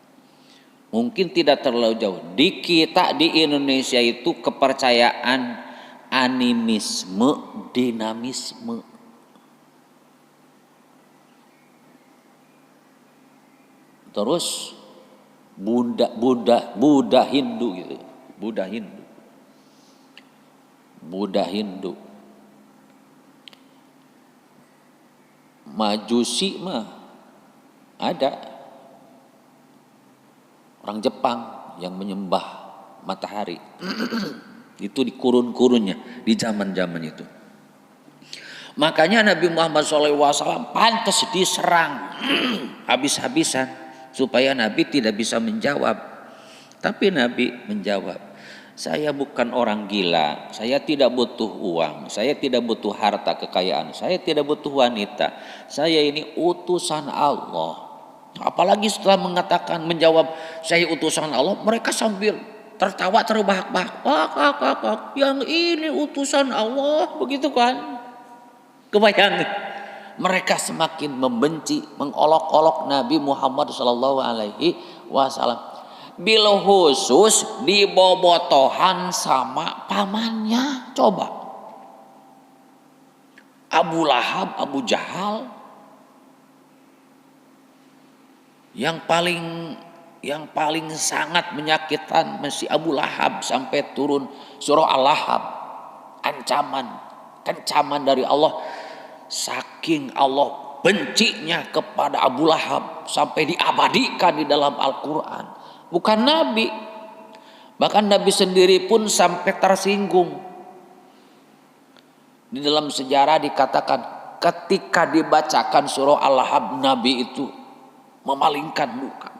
Speaker 1: Mungkin tidak terlalu jauh. Di kita di Indonesia itu kepercayaan animisme, dinamisme. Terus Buddha Hindu gitu. Buddha Hindu. Majusi mah ada orang Jepang yang menyembah matahari. Itu di kurun-kurunnya, di zaman-zaman itu. Makanya Nabi Muhammad SAW pantas diserang habis-habisan supaya Nabi tidak bisa menjawab. Tapi Nabi menjawab, saya bukan orang gila, saya tidak butuh uang, saya tidak butuh harta kekayaan, saya tidak butuh wanita, saya ini utusan Allah. Apalagi setelah mengatakan menjawab saya utusan Allah, mereka sambil tertawa terbahak-bahak. Yang ini utusan Allah, begitu kan? Kebayang, mereka semakin membenci, mengolok-olok Nabi Muhammad SAW. Bil khusus dibobotohan sama pamannya. Coba Abu Lahab, Abu Jahal. Yang paling sangat menyakitkan masih Abu Lahab sampai turun surah Al-Lahab, ancaman dari Allah. Saking Allah bencinya kepada Abu Lahab sampai diabadikan di dalam Al-Quran. Bukan Nabi, bahkan Nabi sendiri pun sampai tersinggung. Di dalam sejarah dikatakan ketika dibacakan surah Al-Lahab, Nabi itu memalingkan muka.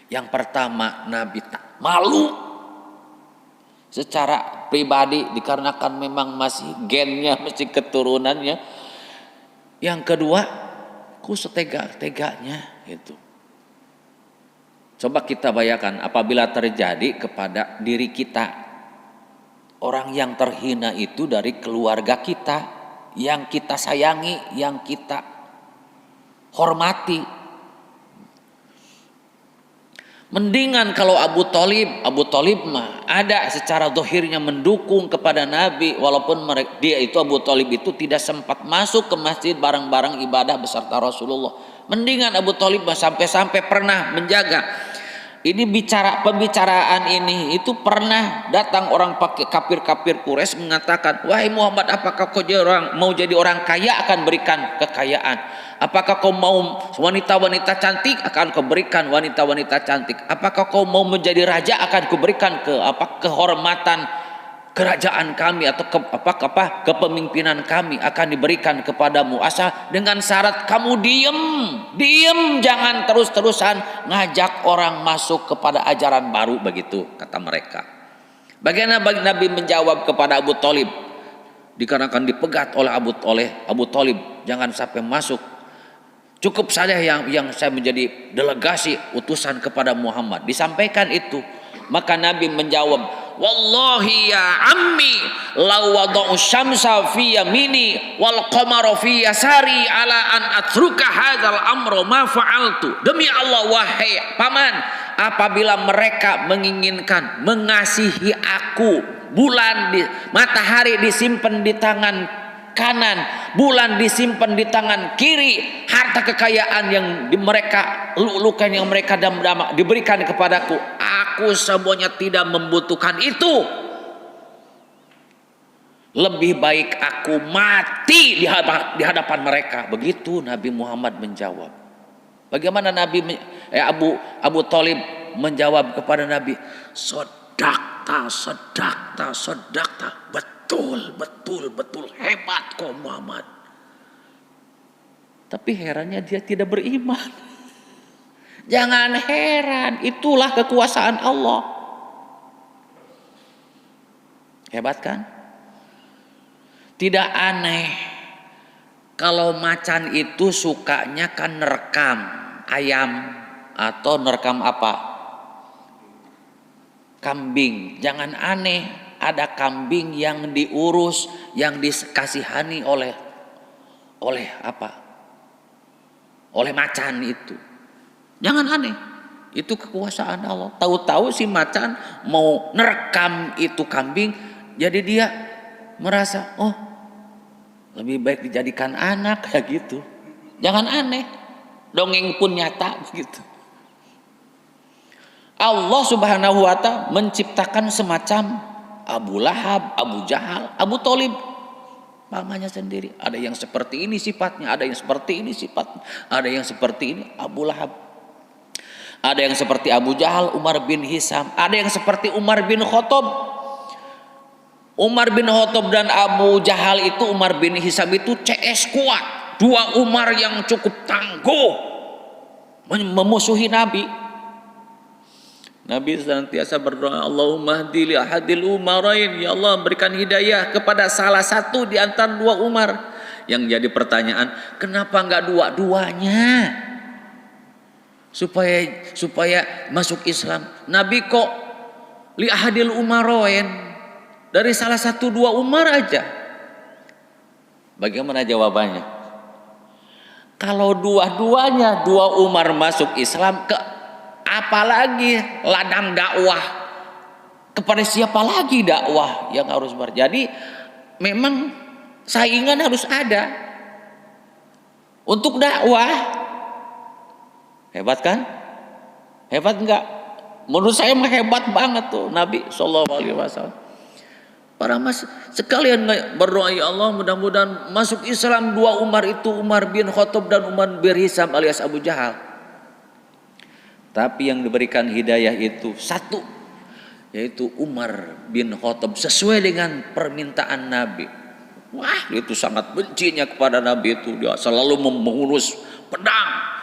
Speaker 1: Yang pertama, Nabi tak malu secara pribadi dikarenakan memang masih gennya, masih keturunannya. Yang kedua, ku setega-teganya itu. Coba kita bayangkan apabila terjadi kepada diri kita, orang yang terhina itu dari keluarga kita, yang kita sayangi, yang kita hormati. Mendingan kalau Abu Thalib mah ada secara zahirnya mendukung kepada Nabi, walaupun dia itu Abu Thalib itu tidak sempat masuk ke masjid bareng-bareng ibadah beserta Rasulullah. Mendingan Abu Thalib mah sampai-sampai pernah menjaga. Ini pembicaraan ini itu pernah datang orang pakai kafir Quraisy mengatakan, wahai Muhammad, apakah kau mau jadi orang kaya, akan berikan kekayaan? Apakah kau mau wanita-wanita cantik, akan kau berikan wanita-wanita cantik? Apakah kau mau menjadi raja, akan kau berikan kehormatan kerajaan kami atau kepemimpinan kami akan diberikan kepadamu, asal dengan syarat kamu diem, jangan terus-terusan ngajak orang masuk kepada ajaran baru, begitu kata mereka. Bagaimana Nabi menjawab kepada Abu Thalib? Dikarenakan dipegat oleh Abu Thalib, jangan sampai masuk, cukup saja yang saya menjadi delegasi utusan kepada Muhammad. Disampaikan itu, maka Nabi menjawab, wallahi ya ammi law wada'u syamsa fi yamini wal qamara fi yasari ala an atruka hadzal amra ma fa'altu. Demi Allah wahai paman, apabila mereka menginginkan mengasihi aku, matahari disimpan di tangan kanan, bulan disimpan di tangan kiri, harta kekayaan yang mereka lulukan, yang mereka diberikan kepadaku, aku semuanya tidak membutuhkan itu. Lebih baik aku mati di hadapan mereka. Begitu Nabi Muhammad menjawab. Bagaimana Abu Thalib menjawab kepada Nabi, sodakta, betul, hebat kau Muhammad. Tapi herannya dia tidak beriman. Jangan heran, itulah kekuasaan Allah. Hebat kan? Tidak aneh kalau macan itu sukanya kan nerekam ayam atau nerekam apa? Kambing. Jangan aneh, ada kambing yang diurus, yang dikasihani oleh macan itu. Jangan aneh, itu kekuasaan Allah. Tahu-tahu si macan mau nerekam itu kambing, jadi dia merasa, oh lebih baik dijadikan anak, kayak gitu. Jangan aneh, dongeng pun nyata begitu. Allah Subhanahu wa Ta'ala menciptakan semacam Abu Lahab, Abu Jahal, Abu Thalib, pamannya sendiri. Ada yang seperti ini sifatnya, ada yang seperti ini sifatnya, ada yang seperti ini Abu Lahab, ada yang seperti Abu Jahal, Umar bin Hisam, ada yang seperti Umar bin Khattab. Umar bin Khattab dan Abu Jahal itu, Umar bin Hisam itu CS kuat, dua Umar yang cukup tangguh memusuhi Nabi. Nabi senantiasa berdoa, Allahumma hdi li ahadil umarain, ya Allah berikan hidayah kepada salah satu di antara dua Umar. Yang jadi pertanyaan, kenapa enggak dua-duanya supaya masuk Islam? Nabi kok li ahadil umarain, dari salah satu dua Umar aja. Bagaimana jawabannya? Kalau dua-duanya dua Umar masuk Islam, apalagi ladang dakwah, kepada siapa lagi dakwah yang harus jadi? Memang saingan harus ada untuk dakwah. Hebat kan? Hebat enggak? Menurut saya mah hebat banget tuh Nabi Shallallahu Alaihi Wasallam. Para mas sekalian berdoa, ya Allah mudah-mudahan masuk Islam dua Umar itu, Umar bin Khattab dan Umar bin Hisam alias Abu Jahal. Tapi yang diberikan hidayah itu satu, yaitu Umar bin Khattab, sesuai dengan permintaan Nabi. Wah, itu sangat bencinya kepada Nabi itu, dia selalu mengurus pedang.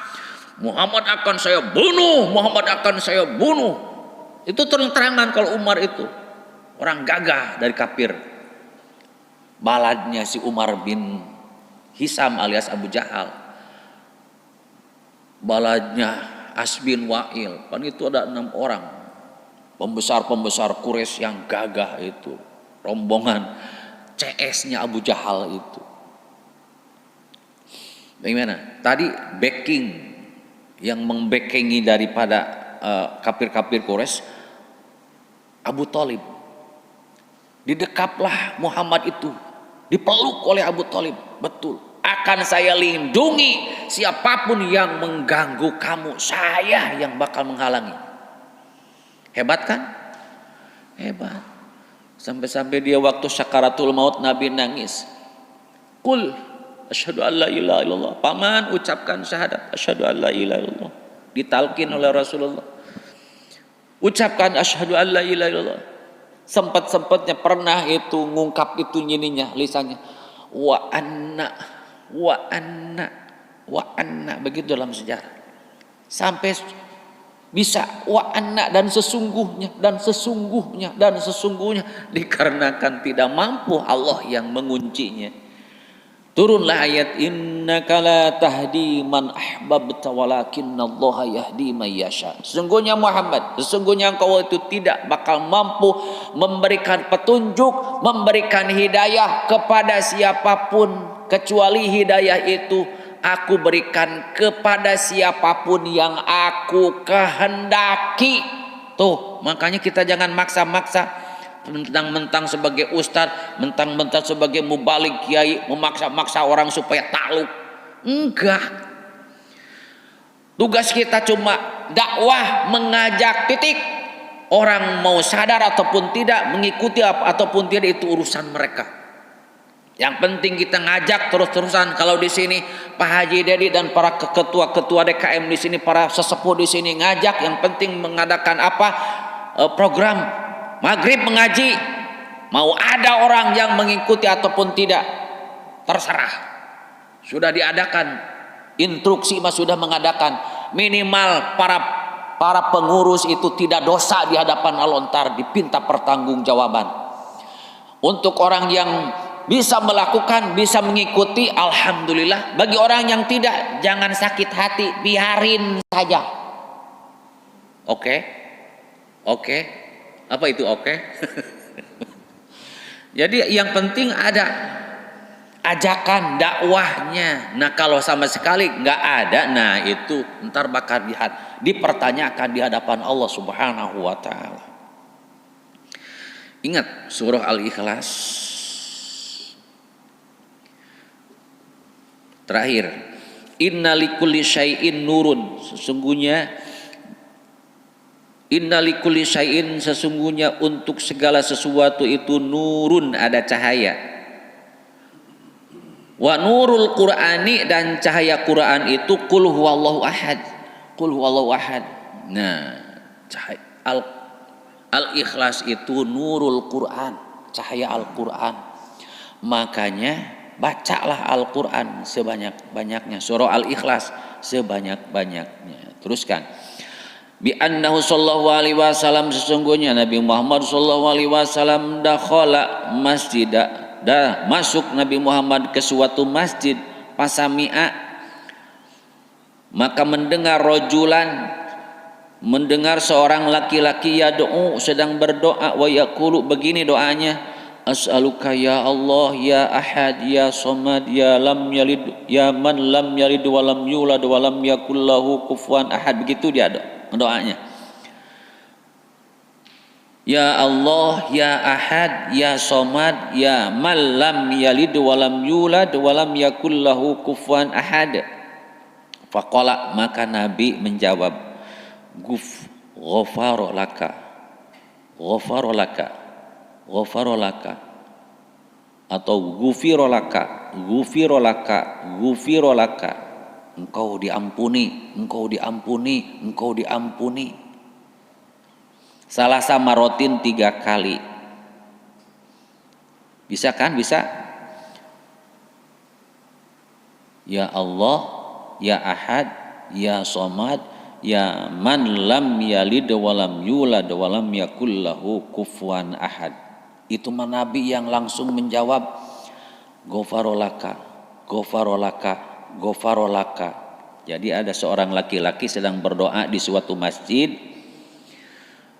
Speaker 1: Muhammad akan saya bunuh, Muhammad akan saya bunuh. Itu terang-terangan kalau Umar itu orang gagah dari kafir. Baladnya si Umar bin Hisam alias Abu Jahal, baladnya As bin Wa'il, kan itu ada 6 orang pembesar Quraisy yang gagah itu, rombongan CS-nya Abu Jahal itu. Bagaimana? Tadi backing yang membackingi daripada kafir-kafir Quraisy, Abu Thalib. Didekaplah Muhammad itu, dipeluk oleh Abu Thalib. Betul, akan saya lindungi siapapun yang mengganggu kamu, saya yang bakal menghalangi. Hebat kan? Hebat. Sampai-sampai dia waktu syakaratul maut Nabi nangis. Qul asyhadu an la ilaha illallah. Paman ucapkan syahadat asyhadu an la ilaha illallah. Ditalkin oleh Rasulullah. Ucapkan asyhadu an la ilaha illallah. Sempat-sempatnya pernah itu ngungkap itu nyininya lisannya. Wa anna begitu dalam sejarah. Sampai bisa wa anna dan sesungguhnya dikarenakan tidak mampu Allah yang menguncinya. Turunlah ayat innaka la tahdi man ahbabta walakinallaha yahdi man yasha. Sesungguhnya Muhammad, sesungguhnya engkau itu tidak bakal mampu memberikan petunjuk, memberikan hidayah kepada siapapun, kecuali hidayah itu aku berikan kepada siapapun yang aku kehendaki. Tuh, makanya kita jangan maksa-maksa, mentang-mentang sebagai ustadz, mentang-mentang sebagai mubalik kiai, memaksa-maksa orang supaya takluk. Enggak. Tugas kita cuma dakwah, mengajak, titik. Orang mau sadar ataupun tidak, mengikuti ataupun tidak, itu urusan mereka. Yang penting kita ngajak terus-terusan. Kalau di sini Pak Haji Dedi dan para ketua-ketua DKM di sini, para sesepuh di sini ngajak, yang penting mengadakan apa? Program maghrib mengaji. Mau ada orang yang mengikuti ataupun tidak, terserah. Sudah diadakan, instruksi mas sudah mengadakan. Minimal para pengurus itu tidak dosa di hadapan Allah, ntar dipinta pertanggungjawaban. Untuk orang yang bisa melakukan, bisa mengikuti, alhamdulillah. Bagi orang yang tidak, jangan sakit hati, biarin saja. Oke? Apa itu oke? Jadi yang penting ada ajakan dakwahnya. Nah kalau sama sekali nggak ada, nah itu ntar bakal dipertanyakan di hadapan Allah Subhanahu wa Ta'ala. Ingat surah Al-Ikhlas. Terakhir, inna likulli syai'in nurun, sesungguhnya untuk segala sesuatu itu nurun, ada cahaya. Wa nurul Qur'ani, dan cahaya Quran itu qul huwallahu ahad. Nah, cahaya Al-Ikhlas itu nurul Quran, cahaya Al-Quran. Makanya bacalah Al-Quran sebanyak-banyaknya, surah Al-Ikhlas sebanyak-banyaknya. Teruskan. Bi annahu sallallahu alaihi wasallam, sesungguhnya Nabi Muhammad sallallahu alaihi wasallam dakhala masjidah, masuk Nabi Muhammad ke suatu masjid, pasami'a, maka mendengar seorang laki-laki yad'u, sedang berdoa, wa yaqulu, begini doanya, as'aluka ya Allah ya ahad ya somad ya lam yalid ya man lam yalid wa lam yulad wa lam yakul lahu kufuwan ahad. Begitu dia doanya. Ya Allah ya ahad ya somad ya man lam yalid wa lam yulad wa lam yakul lahu kufuwan ahad. Faqala, maka Nabi menjawab, ghafarolaka atau gufirolaka, engkau diampuni. Salah samarotin 3 kali. Bisa kan? Bisa. Ya Allah, ya Ahad, ya Somad, ya man lam yalid wa lam yulad wa lam yakul lahu kufuwan ahad. Itu Nabi yang langsung menjawab, ghafarolaka. Jadi ada seorang laki-laki sedang berdoa di suatu masjid.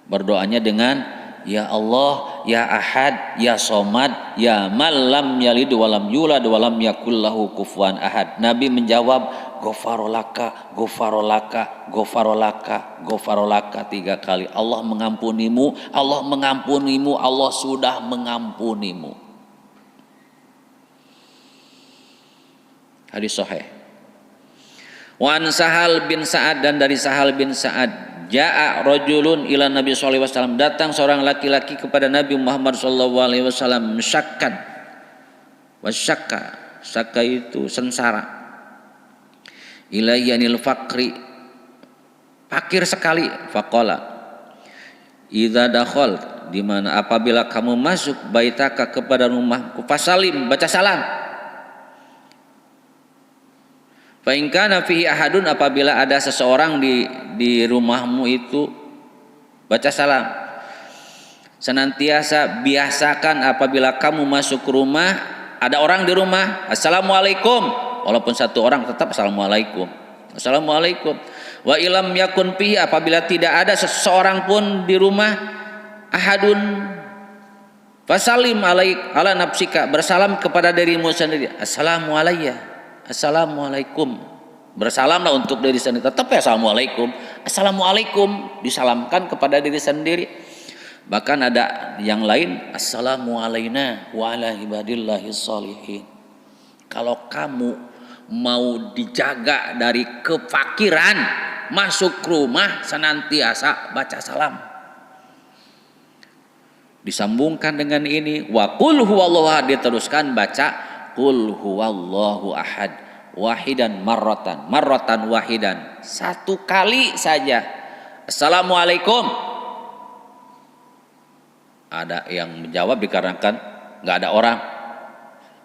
Speaker 1: Berdoanya dengan, ya Allah, ya Ahad, ya Somad, ya man lam yalid wa lam yulad wa lam yakul lahu kufuwan ahad. Nabi menjawab, ghafarolaka, ghafarolaka, ghafarolaka, ghafarolaka 3 kali. Allah mengampunimu, Allah mengampunimu, Allah sudah mengampunimu. Hadis sahih. Wa an Sahal bin Sa'ad, dan dari Sahal bin Sa'ad, ja'a rajulun ila Nabi sallallahu alaihi wasallam, datang seorang laki-laki kepada Nabi Muhammad sallallahu alaihi wasallam, syakkan. Wasyakka, syakka itu sengsara. Ilayyanil faqri, fakir sekali. Faqala, idza dakhal, di mana apabila kamu masuk, baitaka, kepada rumahku, fasalim, baca salam. Fa in kana fihi ahadun, apabila ada seseorang di rumahmu itu, baca salam. Senantiasa biasakan apabila kamu masuk ke rumah, ada orang di rumah, assalamualaikum. Walaupun 1 orang tetap assalamualaikum, assalamualaikum. Wa ilam yakun fihi, apabila tidak ada seseorang pun di rumah, ahadun, fasalim ala nafsika, bersalam kepada dirimu sendiri, assalamu alayya, assalamualaikum. Bersalamlah untuk diri sendiri, tetap ya assalamualaikum, assalamualaikum, disalamkan kepada diri sendiri. Bahkan ada yang lain, assalamu alaina wa ala ibadillahis sholihin. Kalau kamu mau dijaga dari kefakiran, masuk rumah senantiasa baca salam. Disambungkan dengan ini, wa qul huwallahu ahad, diteruskan baca qul huwallahu ahad, wahidan marratan wahidan, 1 kali saja. Assalamualaikum. Ada yang menjawab dikarenakan nggak ada orang,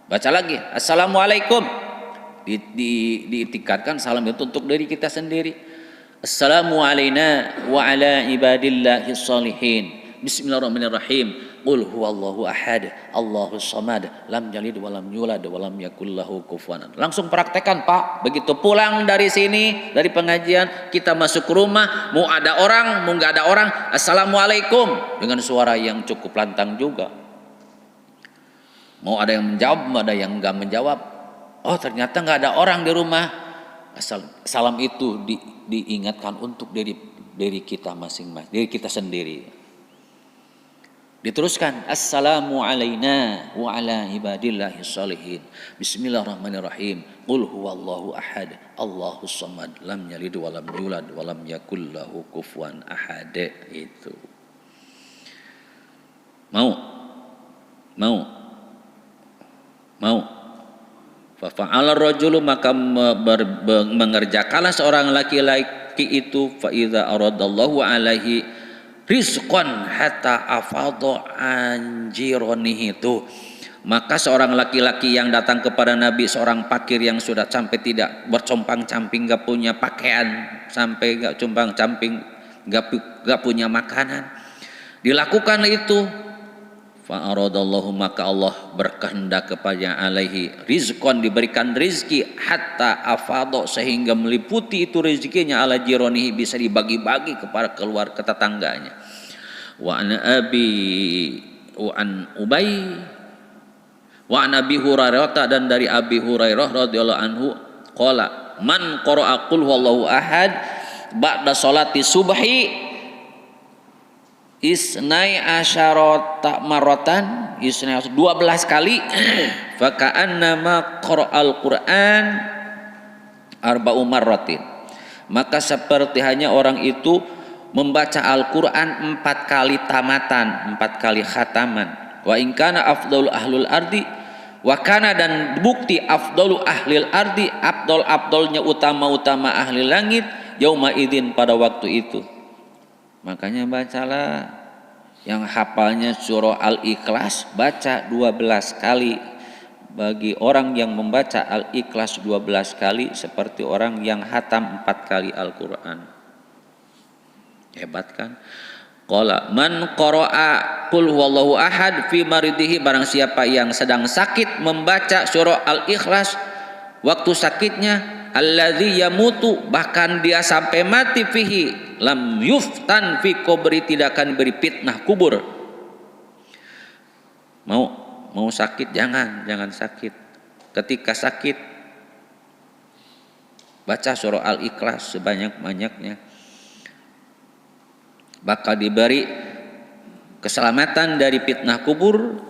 Speaker 1: baca lagi assalamualaikum. Diitikadkan salam itu untuk diri kita sendiri. Assalamu alaina wa ala ibadillahis sholihin. Bismillahirrahmanirrahim. Qul huwallahu ahad, Allahus samad, lam yalid wa lam yulad wa lam yakul lahu kufuwan. Langsung praktekkan, Pak. Begitu pulang dari sini, dari pengajian, kita masuk ke rumah, mau ada orang, mau nggak ada orang, assalamualaikum, dengan suara yang cukup lantang juga. Mau ada yang menjawab, mau ada yang nggak menjawab. Oh, ternyata nggak ada orang di rumah. Salam itu diingatkan untuk diri kita masing-masing, diri kita sendiri. Diteruskan, assalamu alaina wa ala ibadillahis sholihin. Bismillahirrahmanirrahim. Qul huwallahu ahad, Allahus samad, lam yalid wa lam yulad wa lam yakul lahu kufuwan ahad. Itu. Mau? Fa fa'ala rajulu, maka mengerjakanlah seorang laki-laki itu, fa idza aradallahu alaihi rizqan hatta afadha anjironihi, itu maka seorang laki-laki yang datang kepada Nabi, seorang fakir yang sudah sampai tidak bercompang-camping, gak punya pakaian, sampai gak compang-camping, gak punya makanan, dilakukan itu. Fa'aradallahu, maka Allah berkehendak kepada alaihi rizqan, diberikan rizki, hatta afadha, sehingga meliputi itu rizkinya, ala jironihi, bisa dibagi-bagi kepada keluar ke tetangganya. Wa an Abi Hurairah, dan dari Abi Hurairah radhiyallahu anhu, qala man qara'a qul huwallahu ahad ba'da sholati subhi isnai asyarata maratan, 12 kali, faka'annama qara'al Qur'an arba'u marratin, maka seperti hanya orang itu membaca Al-Qur'an 4 kali tamatan, 4 kali khataman. Wa in kana afdhalu ahlul ardi, wa kana, dan bukti afdalu ahlil ardi, afdolnya utama ahli langit, yauma idzin, pada waktu itu. Makanya bacalah, yang hafalnya surah Al-Ikhlas baca 12 kali. Bagi orang yang membaca Al-Ikhlas 12 kali seperti orang yang hatam 4 kali Al-Quran. Hebat kan? Qala man qara'a qul huwallahu ahad fi maridihi, barang siapa yang sedang sakit membaca surah Al-Ikhlas waktu sakitnya, alladzi yamutu, bahkan dia sampai mati, fihi lam yuftan fi kubri, tidak akan beri fitnah kubur. Mau mau sakit jangan sakit. Ketika sakit baca surah Al-Ikhlas sebanyak-banyaknya, bakal diberi keselamatan dari fitnah kubur.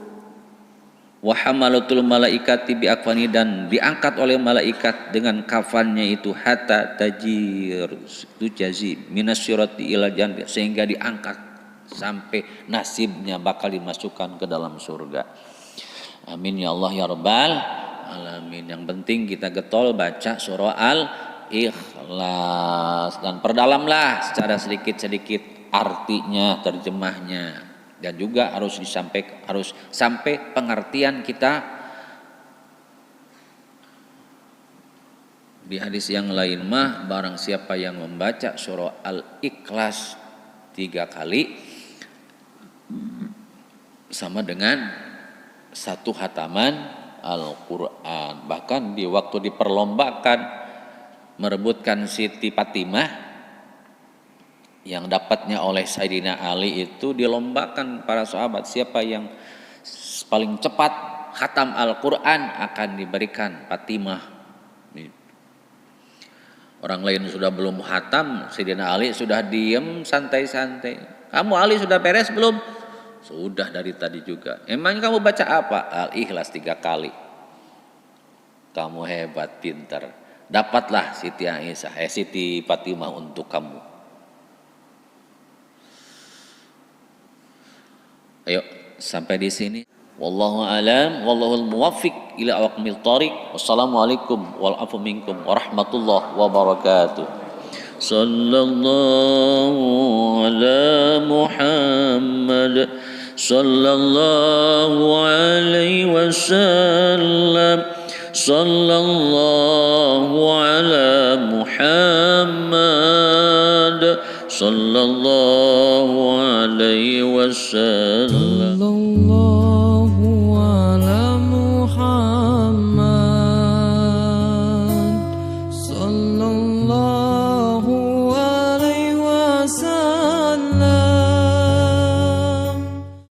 Speaker 1: Wa hamalatul malaikati bi akfani, dan diangkat oleh malaikat dengan kafannya itu, hatta tajir tujazi minasyirati ila jannah, sehingga diangkat sampai nasibnya bakal dimasukkan ke dalam surga. Amin ya Allah ya rabbal alamin. Yang penting kita getol baca surah Al-Ikhlas dan perdalamlah secara sedikit-sedikit artinya, terjemahnya, dan juga harus sampai pengertian kita. Di hadis yang lain mah, barang siapa yang membaca surah Al-Ikhlas 3 kali sama dengan 1 hataman Al-Quran. Bahkan di waktu diperlombakan merebutkan Siti Fatimah yang dapatnya oleh Sayyidina Ali, itu dilombakan para sahabat, siapa yang paling cepat khatam Al-Quran akan diberikan Fatimah. Orang lain sudah belum khatam, Sayyidina Ali sudah diem santai-santai. Kamu Ali sudah beres belum? Sudah dari tadi juga. Emangnya kamu baca apa? Al-Ikhlas 3 kali. Kamu hebat, pintar. Dapatlah Siti Aisyah, Siti Fatimah untuk kamu. Ayo sampai di sini. Wallahu alam, wallahul muwaffiq ila aqwamit thoriq. Wassalamualaikum wal afu minkum warahmatullahi wabarakatuh. Sallallahu ala Muhammad sallallahu alaihi wasallam. Sallallahu ala Muhammad sallallahu alaihi wasallam.